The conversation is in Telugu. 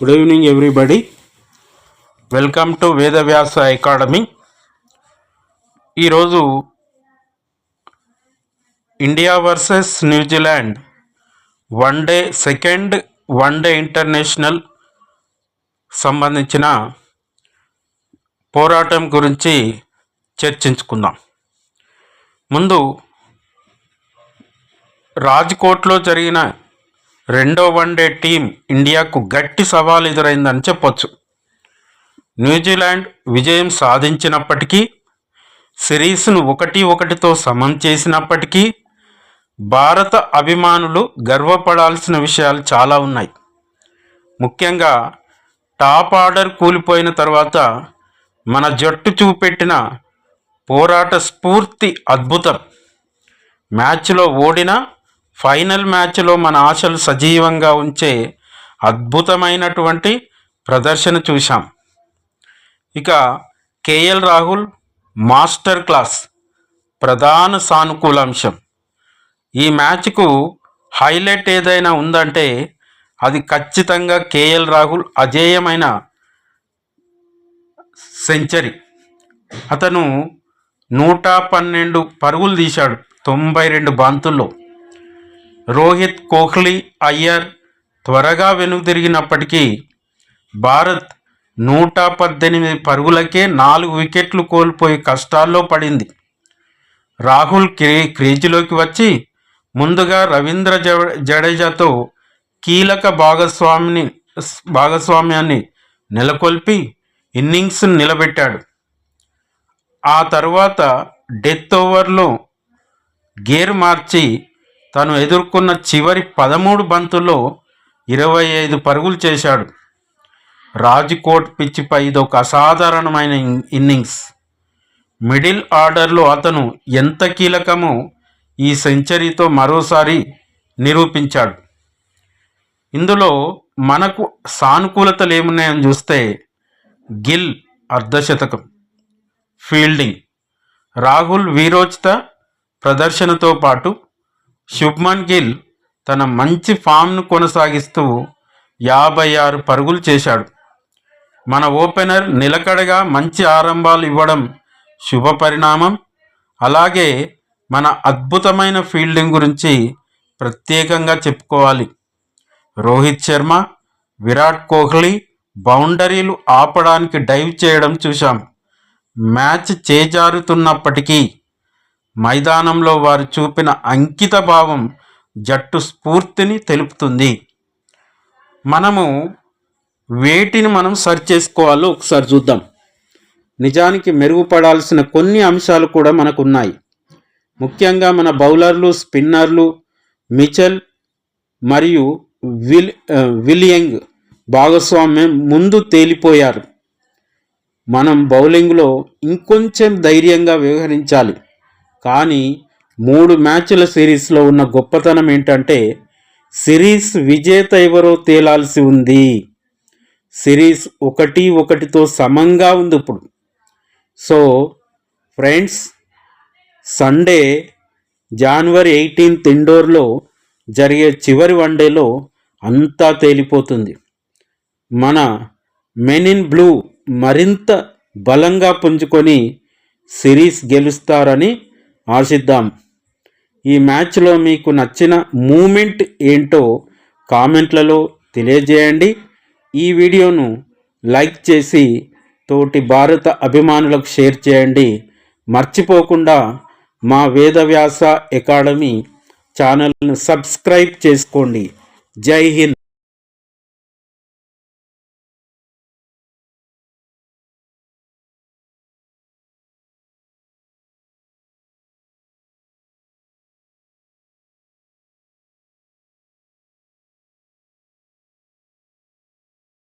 Good evening, everybody. Welcome to Vedavyasa academy. ఈరోజు India versus New Zealand second one day international సంబంధించిన పోరాటం గురించి చర్చించుకుందాం. ముందు రాజ్కోట్లో జరిగిన రెండో వన్డే టీం ఇండియాకు గట్టి సవాల్ ఎదురైందని చెప్పొచ్చు. న్యూజిలాండ్ విజయం సాధించినప్పటికీ, సిరీస్ను 1-1తో సమం చేసినప్పటికీ భారత అభిమానులు గర్వపడాల్సిన విషయాలు చాలా ఉన్నాయి. ముఖ్యంగా టాప్ ఆర్డర్ కూలిపోయిన తర్వాత మన జట్టు చూపెట్టిన పోరాట స్ఫూర్తి అద్భుతం. మ్యాచ్లో ఓడిన ఫైనల్ మ్యాచ్లో మన ఆశలు సజీవంగా ఉంచే అద్భుతమైనటువంటి ప్రదర్శన చూశాం. ఇక కేఎల్ రాహుల్ మాస్టర్ క్లాస్ ప్రధాన సానుకూల అంశం. ఈ మ్యాచ్కు హైలైట్ ఏదైనా ఉందంటే అది ఖచ్చితంగా కేఎల్ రాహుల్ అజేయమైన సెంచరీ. అతను 112 పరుగులు తీశాడు 92 బంతుల్లో. రోహిత్, కోహ్లీ, అయ్యర్ త్వరగా వెనుదిరిగినప్పటికీ భారత్ 118 పరుగులకే 4 వికెట్లు కోల్పోయి కష్టాల్లో పడింది. రాహుల్ క్రీజులోకి వచ్చి ముందుగా రవీంద్ర జడేజాతో కీలక భాగస్వామ్యాన్ని నెలకొల్పి ఇన్నింగ్స్ నిలబెట్టాడు. ఆ తర్వాత డెత్ ఓవర్లో గేర్ మార్చి తను ఎదుర్కొన్న చివరి 13 బంతుల్లో 25 పరుగులు చేశాడు. రాజ్కోట్ పిచ్చిపై ఇదొక అసాధారణమైన ఇన్నింగ్స్. మిడిల్ ఆర్డర్లో అతను ఎంత కీలకమో ఈ సెంచరీతో మరోసారి నిరూపించాడు. ఇందులో మనకు సానుకూలతలు ఏమున్నాయని చూస్తే, గిల్ అర్ధశతకం, ఫీల్డింగ్, రాహుల్ వీరోచిత ప్రదర్శనతో పాటు శుభ్మన్ గిల్ తన మంచి ఫామ్ను కొనసాగిస్తూ 56 పరుగులు చేశాడు. మన ఓపెనర్ నిలకడగా మంచి ఆరంభాలు ఇవ్వడం శుభ పరిణామం. అలాగే మన అద్భుతమైన ఫీల్డింగ్ గురించి ప్రత్యేకంగా చెప్పుకోవాలి. రోహిత్ శర్మ, విరాట్ కోహ్లీ బౌండరీలు ఆపడానికి డైవ్ చేయడం చూశాం. మ్యాచ్ చేజారుతున్నప్పటికీ మైదానంలో వారు చూపిన అంకిత భావం జట్టు స్ఫూర్తిని తెలుపుతుంది. మనము వేటిని సరి చేసుకోవాలో ఒకసారి చూద్దాం. నిజానికి మెరుగుపడాల్సిన కొన్ని అంశాలు కూడా మనకున్నాయి. ముఖ్యంగా మన బౌలర్లు, స్పిన్నర్లు మిచెల్ మరియు విలియంగ్ భాగస్వామ్యం ముందు తేలిపోయారు. మనం బౌలింగ్లో ఇంకొంచెం ధైర్యంగా వ్యవహరించాలి. కానీ 3 మ్యాచ్ల సిరీస్లో ఉన్న గొప్పతనం ఏంటంటే సిరీస్ విజేత ఎవరో తేలాల్సి ఉంది. సిరీస్ 1-1తో సమంగా ఉంది ఇప్పుడు. సో ఫ్రెండ్స్, సండే January 18 ఇండోర్లో జరిగే చివరి వన్డేలో అంతా తేలిపోతుంది. మన మెన్ ఇన్ బ్లూ మరింత బలంగా పుంజుకొని సిరీస్ గెలుస్తారని ఆశిద్దాం. ఈ మ్యాచ్లో మీకు నచ్చిన మూమెంట్ ఏంటో కామెంట్లలో తెలియజేయండి. ఈ వీడియోను లైక్ చేసి తోటి భారత అభిమానులకు షేర్ చేయండి. మర్చిపోకుండా మా వేదవ్యాస అకాడమీ ఛానల్ను సబ్స్క్రైబ్ చేసుకోండి. జై హింద్.